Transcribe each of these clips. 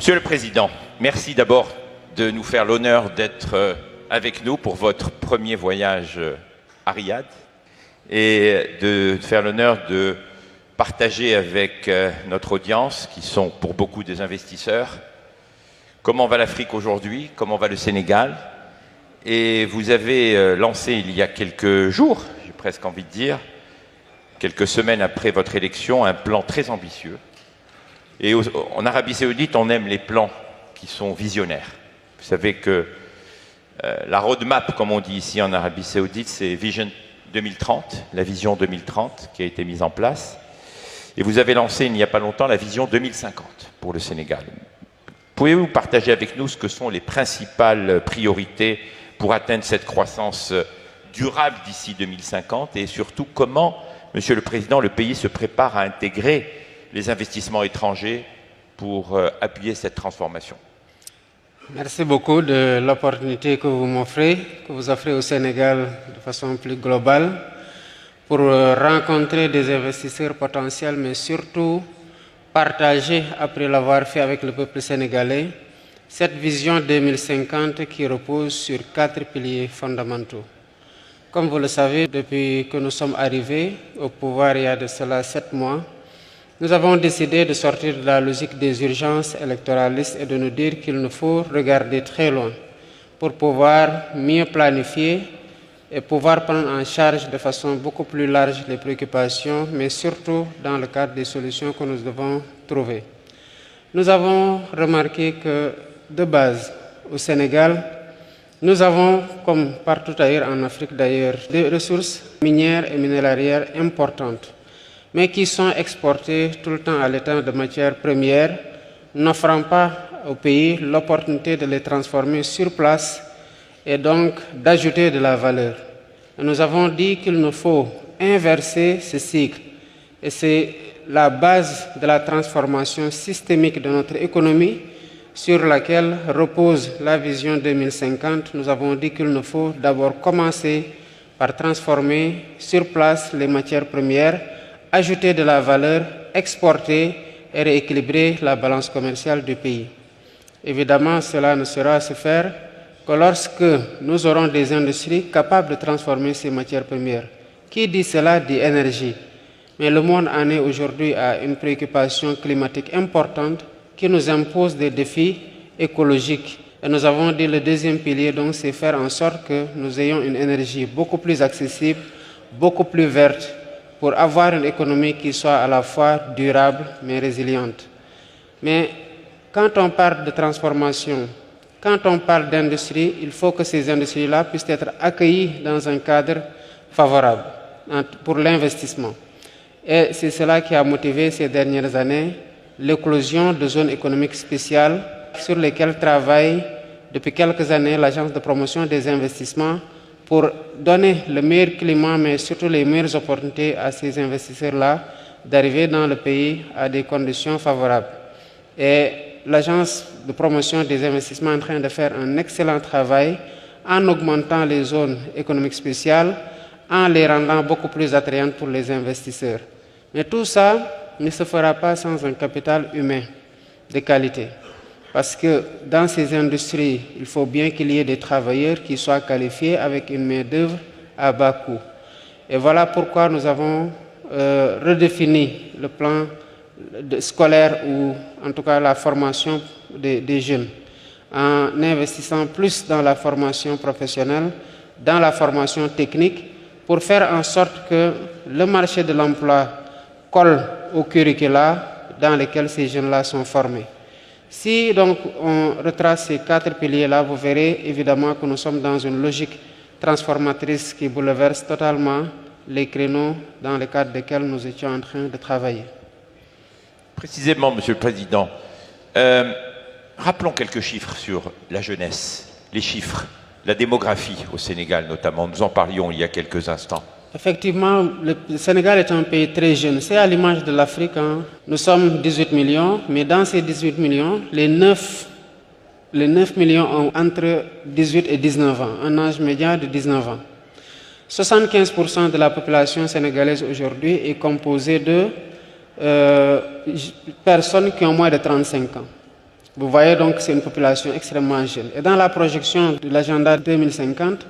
Monsieur le Président, merci d'abord de nous faire l'honneur d'être avec nous pour votre premier voyage à Riyad et de faire l'honneur de partager avec notre audience, qui sont pour beaucoup des investisseurs, comment va l'Afrique aujourd'hui, comment va le Sénégal. Et vous avez lancé il y a quelques jours, j'ai presque envie de dire, quelques semaines après votre élection, un plan très ambitieux. Et en Arabie Saoudite, on aime les plans qui sont visionnaires. Vous savez que la roadmap, comme on dit ici en Arabie Saoudite, c'est Vision 2030, la vision 2030 qui a été mise en place. Et vous avez lancé il n'y a pas longtemps la vision 2050 pour le Sénégal. Pouvez-vous partager avec nous ce que sont les principales priorités pour atteindre cette croissance durable d'ici 2050 et surtout comment, Monsieur le Président, le pays se prépare à intégrer les investissements étrangers pour appuyer cette transformation? Merci beaucoup de l'opportunité que vous m'offrez, que vous offrez au Sénégal de façon plus globale, pour rencontrer des investisseurs potentiels, mais surtout partager, après l'avoir fait avec le peuple sénégalais, cette vision 2050 qui repose sur 4 piliers fondamentaux. Comme vous le savez, depuis que nous sommes arrivés au pouvoir il y a de cela 7 mois, nous avons décidé de sortir de la logique des urgences électoralistes et de nous dire qu'il nous faut regarder très loin pour pouvoir mieux planifier et pouvoir prendre en charge de façon beaucoup plus large les préoccupations, mais surtout dans le cadre des solutions que nous devons trouver. Nous avons remarqué que, de base, au Sénégal, nous avons, comme partout ailleurs en Afrique d'ailleurs, des ressources minières et minéralières importantes, mais qui sont exportées tout le temps à l'état de matières premières, n'offrant pas au pays l'opportunité de les transformer sur place et donc d'ajouter de la valeur. Et nous avons dit qu'il nous faut inverser ce cycle. Et c'est la base de la transformation systémique de notre économie sur laquelle repose la vision 2050. Nous avons dit qu'il nous faut d'abord commencer par transformer sur place les matières premières, ajouter de la valeur, exporter et rééquilibrer la balance commerciale du pays. Évidemment, cela ne sera se faire que lorsque nous aurons des industries capables de transformer ces matières premières. Qui dit cela dit énergie. Mais le monde en est aujourd'hui à une préoccupation climatique importante qui nous impose des défis écologiques. Et nous avons dit le deuxième pilier, donc, c'est faire en sorte que nous ayons une énergie beaucoup plus accessible, beaucoup plus verte, pour avoir une économie qui soit à la fois durable mais résiliente. Mais quand on parle de transformation, quand on parle d'industrie, il faut que ces industries-là puissent être accueillies dans un cadre favorable pour l'investissement. Et c'est cela qui a motivé ces dernières années l'éclosion de zones économiques spéciales sur lesquelles travaille depuis quelques années l'Agence de promotion des investissements pour donner le meilleur climat, mais surtout les meilleures opportunités à ces investisseurs-là d'arriver dans le pays à des conditions favorables. Et l'Agence de promotion des investissements est en train de faire un excellent travail en augmentant les zones économiques spéciales, en les rendant beaucoup plus attrayantes pour les investisseurs. Mais tout ça ne se fera pas sans un capital humain de qualité. Parce que dans ces industries, il faut bien qu'il y ait des travailleurs qui soient qualifiés avec une main-d'œuvre à bas coût. Et voilà pourquoi nous avons redéfini le plan scolaire ou en tout cas la formation des jeunes, en investissant plus dans la formation professionnelle, dans la formation technique, pour faire en sorte que le marché de l'emploi colle au curricula dans lesquels ces jeunes-là sont formés. Si donc on retrace ces 4 piliers-là, vous verrez évidemment que nous sommes dans une logique transformatrice qui bouleverse totalement les créneaux dans le cadre desquels nous étions en train de travailler. Précisément, Monsieur le Président, rappelons quelques chiffres sur la jeunesse, les chiffres, la démographie au Sénégal notamment. Nous en parlions il y a quelques instants. Effectivement, le Sénégal est un pays très jeune. C'est à l'image de l'Afrique. Hein. Nous sommes 18 millions, mais dans ces 18 millions, les 9 millions ont entre 18 et 19 ans, un âge médian de 19 ans. 75% de la population sénégalaise aujourd'hui est composée de personnes qui ont moins de 35 ans. Vous voyez donc que c'est une population extrêmement jeune. Et dans la projection de l'agenda 2050,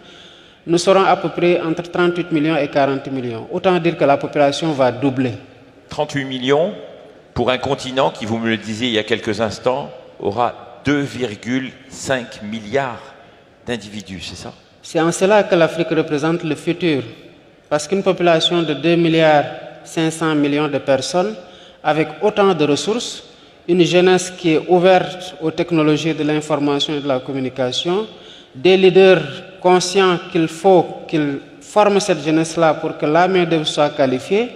nous serons à peu près entre 38 millions et 40 millions. Autant dire que la population va doubler. 38 millions pour un continent qui, vous me le disiez il y a quelques instants, aura 2,5 milliards d'individus, c'est ça? C'est en cela que l'Afrique représente le futur. Parce qu'une population de 2 milliards 500 millions de personnes, avec autant de ressources, une jeunesse qui est ouverte aux technologies de l'information et de la communication, des leaders conscients qu'il faut qu'ils forment cette jeunesse-là pour que la main-d'œuvre soit qualifiée,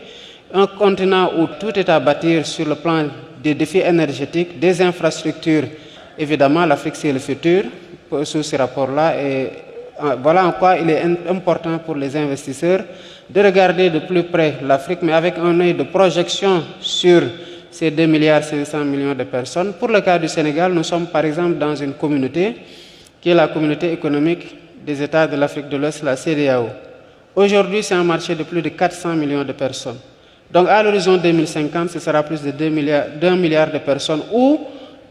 un continent où tout est à bâtir sur le plan des défis énergétiques, des infrastructures. Évidemment, l'Afrique, c'est le futur sous ces rapports-là. Et voilà en quoi il est important pour les investisseurs de regarder de plus près l'Afrique, mais avec un œil de projection sur ces 2 milliards 500 millions de personnes. Pour le cas du Sénégal, nous sommes par exemple dans une communauté qui est la communauté économique des États de l'Afrique de l'Ouest, la CEDEAO. Aujourd'hui, c'est un marché de plus de 400 millions de personnes. Donc à l'horizon 2050, ce sera plus de 2 milliards de personnes où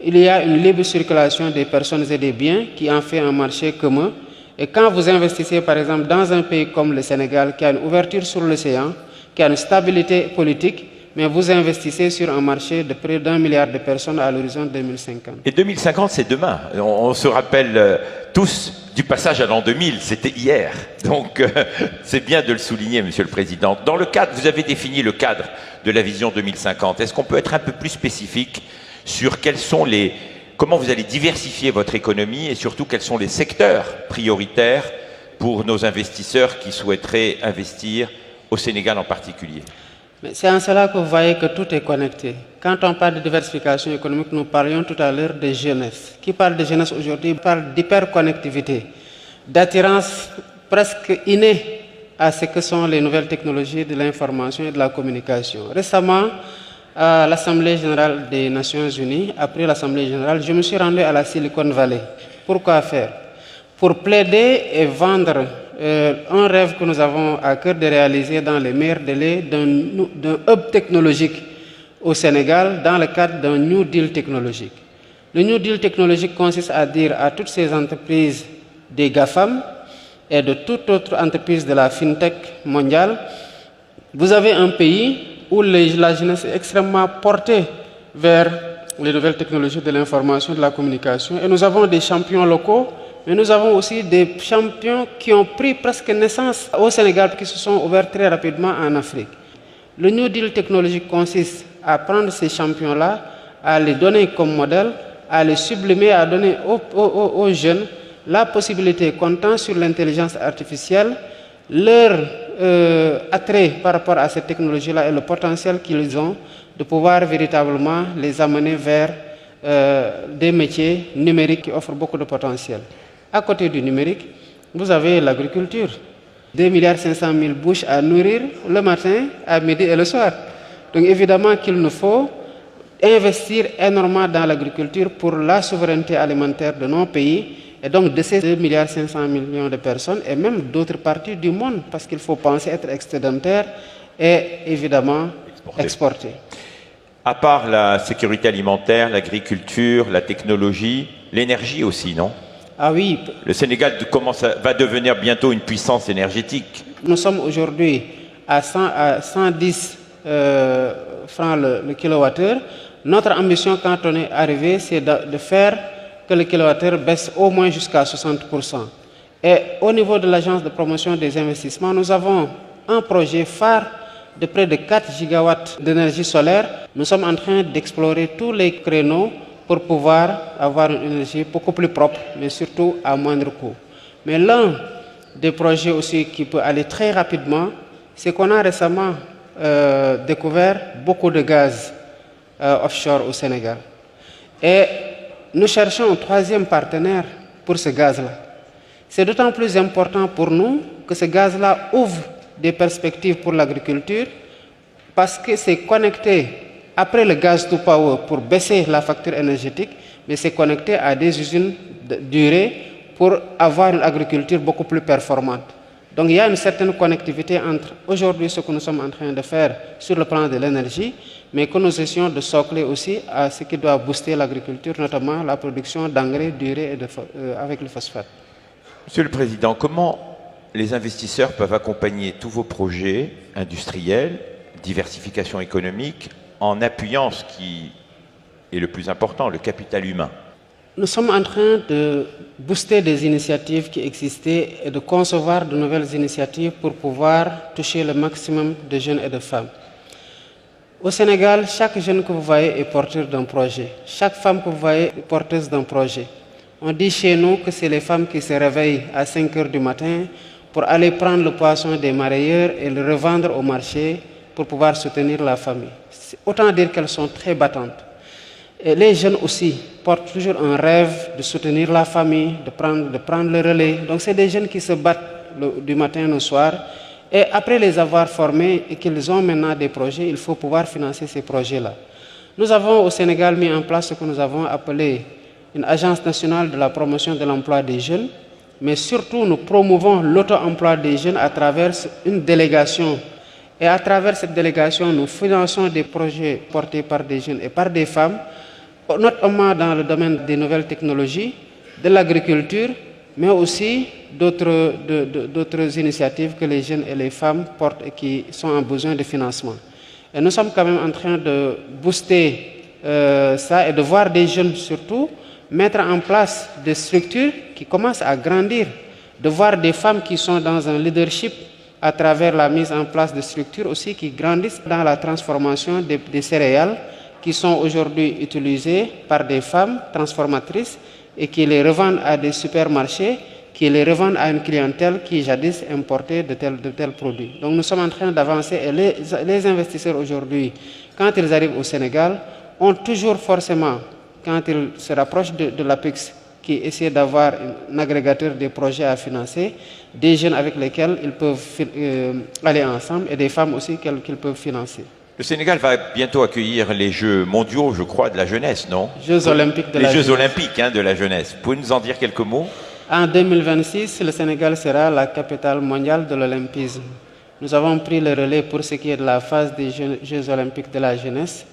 il y a une libre circulation des personnes et des biens qui en fait un marché commun. Et quand vous investissez par exemple dans un pays comme le Sénégal qui a une ouverture sur l'océan, qui a une stabilité politique, mais vous investissez sur un marché de près d'1 milliard de personnes à l'horizon 2050. Et 2050, c'est demain. On se rappelle tous du passage à l'an 2000, c'était hier. Donc, c'est bien de le souligner, Monsieur le Président. Dans le cadre, vous avez défini le cadre de la vision 2050. Est-ce qu'on peut être un peu plus spécifique sur comment vous allez diversifier votre économie et surtout quels sont les secteurs prioritaires pour nos investisseurs qui souhaiteraient investir au Sénégal en particulier? C'est en cela que vous voyez que tout est connecté. Quand on parle de diversification économique, nous parlions tout à l'heure de jeunesse. Qui parle de jeunesse aujourd'hui parle d'hyperconnectivité, d'attirance presque innée à ce que sont les nouvelles technologies de l'information et de la communication. Récemment, à l'Assemblée générale des Nations Unies, après l'Assemblée générale, je me suis rendu à la Silicon Valley. Pourquoi faire? Pour plaider et vendre un rêve que nous avons à cœur de réaliser dans les meilleurs délais d'un hub technologique au Sénégal dans le cadre d'un New Deal technologique. Le New Deal technologique consiste à dire à toutes ces entreprises des GAFAM et de toute autre entreprise de la FinTech mondiale, vous avez un pays où la jeunesse est extrêmement portée vers les nouvelles technologies de l'information et de la communication. Et nous avons des champions locaux, mais nous avons aussi des champions qui ont pris presque naissance au Sénégal, qui se sont ouverts très rapidement en Afrique. Le New Deal technologique consiste à prendre ces champions-là, à les donner comme modèle, à les sublimer, à donner aux jeunes la possibilité, comptant sur l'intelligence artificielle, leur attrait par rapport à cette technologie-là et le potentiel qu'ils ont de pouvoir véritablement les amener vers des métiers numériques qui offrent beaucoup de potentiel. À côté du numérique, vous avez l'agriculture. 2 milliards 500 000 bouches à nourrir le matin, à midi et le soir. Donc évidemment qu'il nous faut investir énormément dans l'agriculture pour la souveraineté alimentaire de nos pays et donc de ces 2 milliards 500 millions de personnes et même d'autres parties du monde parce qu'il faut penser être excédentaire et évidemment exporter. À part la sécurité alimentaire, l'agriculture, la technologie, l'énergie aussi, non? Ah oui. Le Sénégal va devenir bientôt une puissance énergétique. Nous sommes aujourd'hui à 110 francs le kilowattheure. Notre ambition quand on est arrivé, c'est de faire que le kilowattheure baisse au moins jusqu'à 60%. Et au niveau de l'Agence de promotion des investissements, nous avons un projet phare de près de 4 gigawatts d'énergie solaire. Nous sommes en train d'explorer tous les créneaux pour pouvoir avoir une énergie beaucoup plus propre, mais surtout à moindre coût. Mais l'un des projets aussi qui peut aller très rapidement, c'est qu'on a récemment découvert beaucoup de gaz offshore au Sénégal. Et nous cherchons un troisième partenaire pour ce gaz-là. C'est d'autant plus important pour nous que ce gaz-là ouvre des perspectives pour l'agriculture parce que c'est connecté après le gaz to power pour baisser la facture énergétique, mais c'est connecté à des usines de durée pour avoir une agriculture beaucoup plus performante. Donc il y a une certaine connectivité entre aujourd'hui ce que nous sommes en train de faire sur le plan de l'énergie, mais que nous essayons de socler aussi à ce qui doit booster l'agriculture, notamment la production d'engrais, d'urée et avec le phosphate. Monsieur le Président, comment les investisseurs peuvent accompagner tous vos projets industriels, diversification économique, en appuyant ce qui est le plus important, le capital humain? Nous sommes en train de booster des initiatives qui existaient et de concevoir de nouvelles initiatives pour pouvoir toucher le maximum de jeunes et de femmes. Au Sénégal, chaque jeune que vous voyez est porteur d'un projet. Chaque femme que vous voyez est porteuse d'un projet. On dit chez nous que c'est les femmes qui se réveillent à 5 heures du matin pour aller prendre le poisson des marailleurs et le revendre au marché pour pouvoir soutenir la famille. Autant dire qu'elles sont très battantes. Et les jeunes aussi portent toujours un rêve de soutenir la famille, de prendre le relais. Donc c'est des jeunes qui se battent du matin au soir. Et après les avoir formés et qu'ils ont maintenant des projets, il faut pouvoir financer ces projets-là. Nous avons au Sénégal mis en place ce que nous avons appelé une agence nationale de la promotion de l'emploi des jeunes. Mais surtout, nous promouvons l'auto-emploi des jeunes à travers une délégation. Et à travers cette délégation, nous finançons des projets portés par des jeunes et par des femmes, notamment dans le domaine des nouvelles technologies, de l'agriculture, mais aussi d'autres initiatives que les jeunes et les femmes portent et qui sont en besoin de financement. Et nous sommes quand même en train de booster ça et de voir des jeunes surtout mettre en place des structures qui commencent à grandir, de voir des femmes qui sont dans un leadership à travers la mise en place de structures aussi qui grandissent dans la transformation des céréales qui sont aujourd'hui utilisées par des femmes transformatrices et qui les revendent à des supermarchés, qui les revendent à une clientèle qui jadis importait de tels produits. Donc nous sommes en train d'avancer et les investisseurs aujourd'hui, quand ils arrivent au Sénégal, ont toujours forcément, quand ils se rapprochent de l'APEX, qui essaie d'avoir un agrégateur des projets à financer, des jeunes avec lesquels ils peuvent aller ensemble et des femmes aussi qu'ils peuvent financer. Le Sénégal va bientôt accueillir les Jeux mondiaux, je crois, de la jeunesse, non? Jeux olympiques de la jeunesse. Les Jeux olympiques de la jeunesse. Pouvez-vous nous en dire quelques mots? En 2026, le Sénégal sera la capitale mondiale de l'olympisme. Nous avons pris le relais pour ce qui est de la phase des Jeux olympiques de la jeunesse.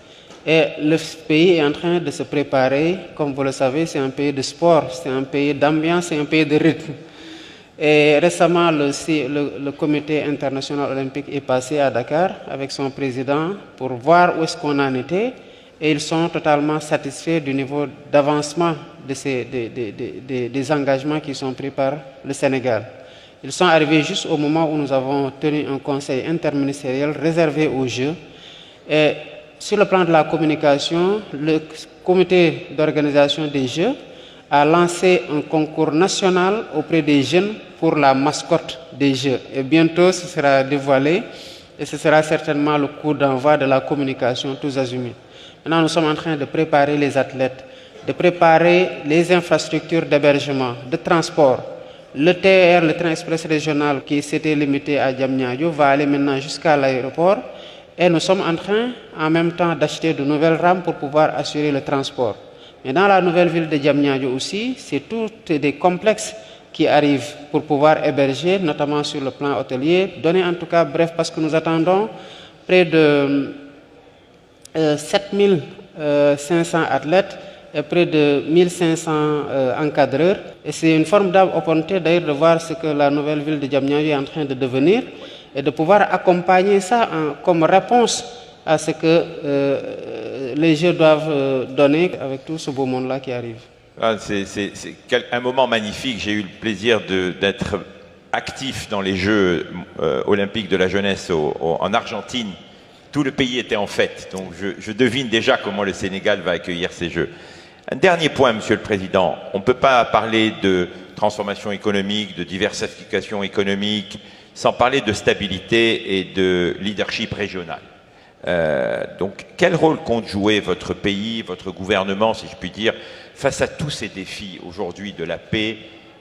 Et le pays est en train de se préparer. Comme vous le savez, c'est un pays de sport, c'est un pays d'ambiance, c'est un pays de rythme. Et récemment, le comité international olympique est passé à Dakar avec son président pour voir où est-ce qu'on en était. Et ils sont totalement satisfaits du niveau d'avancement des engagements qui sont pris par le Sénégal. Ils sont arrivés juste au moment où nous avons tenu un conseil interministériel réservé aux Jeux. Et sur le plan de la communication, le comité d'organisation des Jeux a lancé un concours national auprès des jeunes pour la mascotte des Jeux. Et bientôt, ce sera dévoilé et ce sera certainement le coup d'envoi de la communication tous azimuts. Maintenant, nous sommes en train de préparer les athlètes, de préparer les infrastructures d'hébergement, de transport. Le TER, le train express régional qui s'était limité à Diamniadio, va aller maintenant jusqu'à l'aéroport. Et nous sommes en train, en même temps, d'acheter de nouvelles rames pour pouvoir assurer le transport. Mais dans la nouvelle ville de Diamniadio aussi, c'est tous des complexes qui arrivent pour pouvoir héberger, notamment sur le plan hôtelier. Donner en tout cas, bref, parce que nous attendons près de 7500 athlètes et près de 1500 encadreurs. Et c'est une formidable opportunité d'ailleurs de voir ce que la nouvelle ville de Diamniadio est en train de devenir et de pouvoir accompagner ça comme réponse à ce que les Jeux doivent donner avec tout ce beau monde-là qui arrive. C'est un moment magnifique. J'ai eu le plaisir d'être actif dans les Jeux olympiques de la jeunesse en Argentine. Tout le pays était en fête. Donc je devine déjà comment le Sénégal va accueillir ces Jeux. Un dernier point, Monsieur le Président. On ne peut pas parler de transformation économique, de diversification économique, sans parler de stabilité et de leadership régional. Donc, quel rôle compte jouer votre pays, votre gouvernement, si je puis dire, face à tous ces défis aujourd'hui de la paix,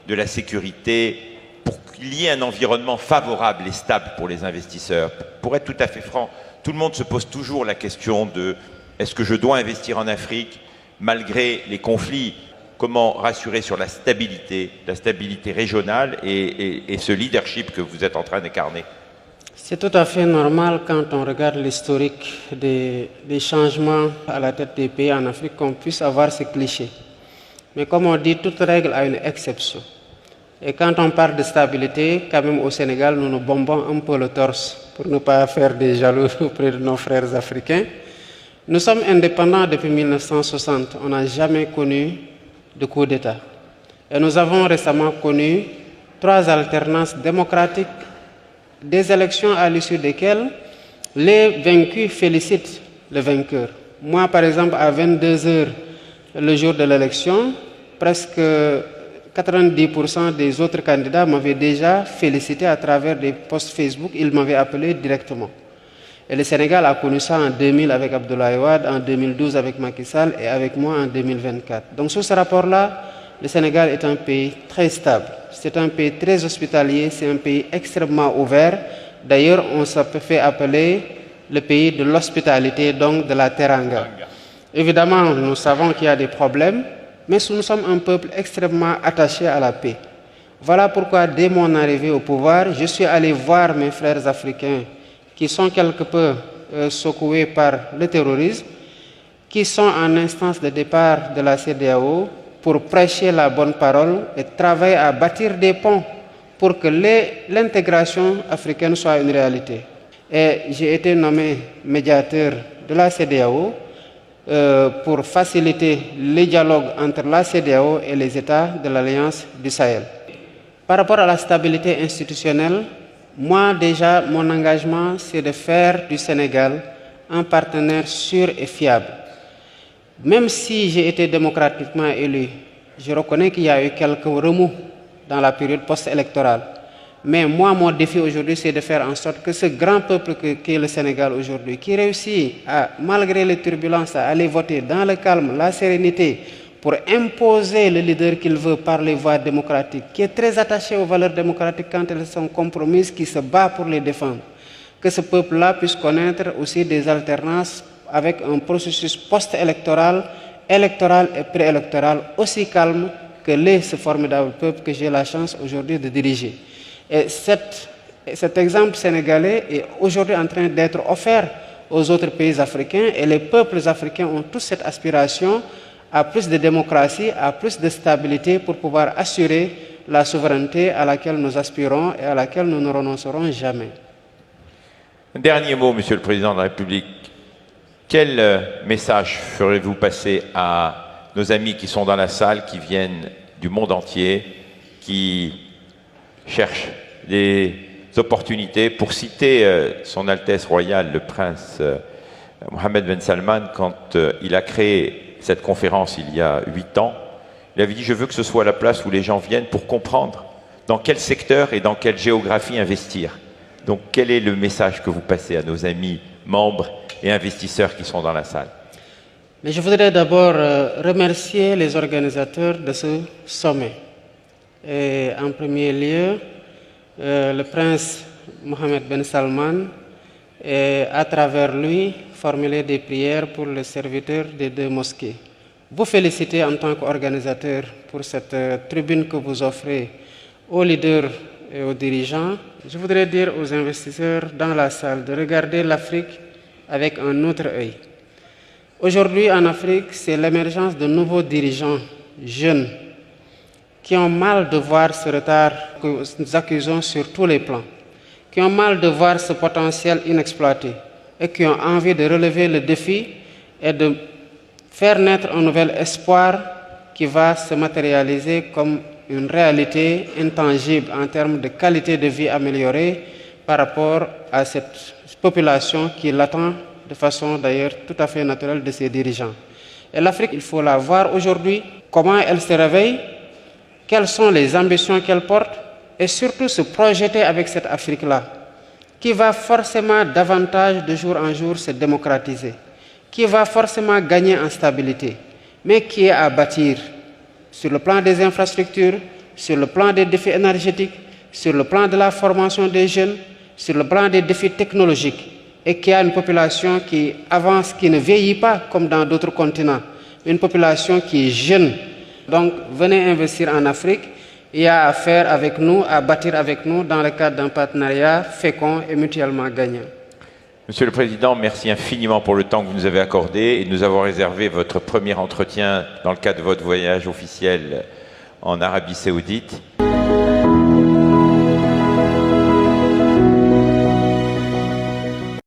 de la sécurité, pour qu'il y ait un environnement favorable et stable pour les investisseurs? Pour être tout à fait franc, tout le monde se pose toujours la question de est-ce que je dois investir en Afrique malgré les conflits? Comment rassurer sur la stabilité régionale et ce leadership que vous êtes en train d'incarner? C'est tout à fait normal quand on regarde l'historique des changements à la tête des pays en Afrique qu'on puisse avoir ces clichés. Mais comme on dit, toute règle a une exception. Et quand on parle de stabilité, quand même au Sénégal, nous nous bombons un peu le torse pour ne pas faire des jaloux auprès de nos frères africains. Nous sommes indépendants depuis 1960. On n'a jamais connu de coup d'État. Et nous avons récemment connu 3 alternances démocratiques, des élections à l'issue desquelles les vaincus félicitent le vainqueur. Moi, par exemple, à 22 h le jour de l'élection, presque 90% des autres candidats m'avaient déjà félicité à travers des posts Facebook. Ils m'avaient appelé directement. Et le Sénégal a connu ça en 2000 avec Abdoulaye Wade, en 2012 avec Macky Sall et avec moi en 2024. Donc sous ce rapport-là, le Sénégal est un pays très stable. C'est un pays très hospitalier, c'est un pays extrêmement ouvert. D'ailleurs, on se fait appeler le pays de l'hospitalité, donc de la teranga. Évidemment, nous savons qu'il y a des problèmes, mais nous sommes un peuple extrêmement attaché à la paix. Voilà pourquoi, dès mon arrivée au pouvoir, je suis allé voir mes frères africains qui sont quelque peu secoués par le terrorisme, qui sont en instance de départ de la CEDEAO pour prêcher la bonne parole et travailler à bâtir des ponts pour que l'intégration africaine soit une réalité. Et j'ai été nommé médiateur de la CEDEAO pour faciliter les dialogues entre la CEDEAO et les États de l'Alliance du Sahel. Par rapport à la stabilité institutionnelle, moi déjà, mon engagement, c'est de faire du Sénégal un partenaire sûr et fiable. Même si j'ai été démocratiquement élu, je reconnais qu'il y a eu quelques remous dans la période post-électorale. Mais moi, mon défi aujourd'hui, c'est de faire en sorte que ce grand peuple qu'est le Sénégal aujourd'hui, qui réussit, malgré les turbulences, à aller voter dans le calme, la sérénité, pour imposer le leader qu'il veut par les voies démocratiques, qui est très attaché aux valeurs démocratiques quand elles sont compromises, qui se bat pour les défendre. Que ce peuple-là puisse connaître aussi des alternances avec un processus post-électoral, électoral et préélectoral aussi calme que l'est ce formidable peuple que j'ai la chance aujourd'hui de diriger. Et cet exemple sénégalais est aujourd'hui en train d'être offert aux autres pays africains et les peuples africains ont tous cette aspiration à plus de démocratie, à plus de stabilité pour pouvoir assurer la souveraineté à laquelle nous aspirons et à laquelle nous ne renoncerons jamais. Un dernier mot, Monsieur le Président de la République. Quel message ferez-vous passer à nos amis qui sont dans la salle, qui viennent du monde entier, qui cherchent des opportunités? Pour citer Son Altesse Royale, le prince Mohammed Ben Salman, quand il a créé cette conférence il y a 8 ans, il avait dit « Je veux que ce soit la place où les gens viennent pour comprendre dans quel secteur et dans quelle géographie investir ». Donc quel est le message que vous passez à nos amis membres et investisseurs qui sont dans la salle? Mais je voudrais d'abord remercier les organisateurs de ce sommet. Et en premier lieu, le prince Mohammed Ben Salman, et à travers lui, formuler des prières pour les serviteurs des 2 mosquées. Vous féliciter en tant qu'organisateur pour cette tribune que vous offrez aux leaders et aux dirigeants. Je voudrais dire aux investisseurs dans la salle de regarder l'Afrique avec un autre œil. Aujourd'hui, en Afrique, c'est l'émergence de nouveaux dirigeants jeunes qui ont mal de voir ce retard que nous accusons sur tous les plans, qui ont mal de voir ce potentiel inexploité et qui ont envie de relever le défi et de faire naître un nouvel espoir qui va se matérialiser comme une réalité intangible en termes de qualité de vie améliorée par rapport à cette population qui l'attend de façon d'ailleurs tout à fait naturelle de ses dirigeants. Et l'Afrique, il faut la voir aujourd'hui, comment elle se réveille, quelles sont les ambitions qu'elle porte, et surtout se projeter avec cette Afrique-là, qui va forcément davantage de jour en jour se démocratiser, qui va forcément gagner en stabilité, mais qui est à bâtir sur le plan des infrastructures, sur le plan des défis énergétiques, sur le plan de la formation des jeunes, sur le plan des défis technologiques, et qui a une population qui avance, qui ne vieillit pas comme dans d'autres continents, une population qui est jeune. Donc venez investir en Afrique, et à faire avec nous, à bâtir avec nous dans le cadre d'un partenariat fécond et mutuellement gagnant. Monsieur le Président, merci infiniment pour le temps que vous nous avez accordé et de nous avoir réservé votre premier entretien dans le cadre de votre voyage officiel en Arabie Saoudite.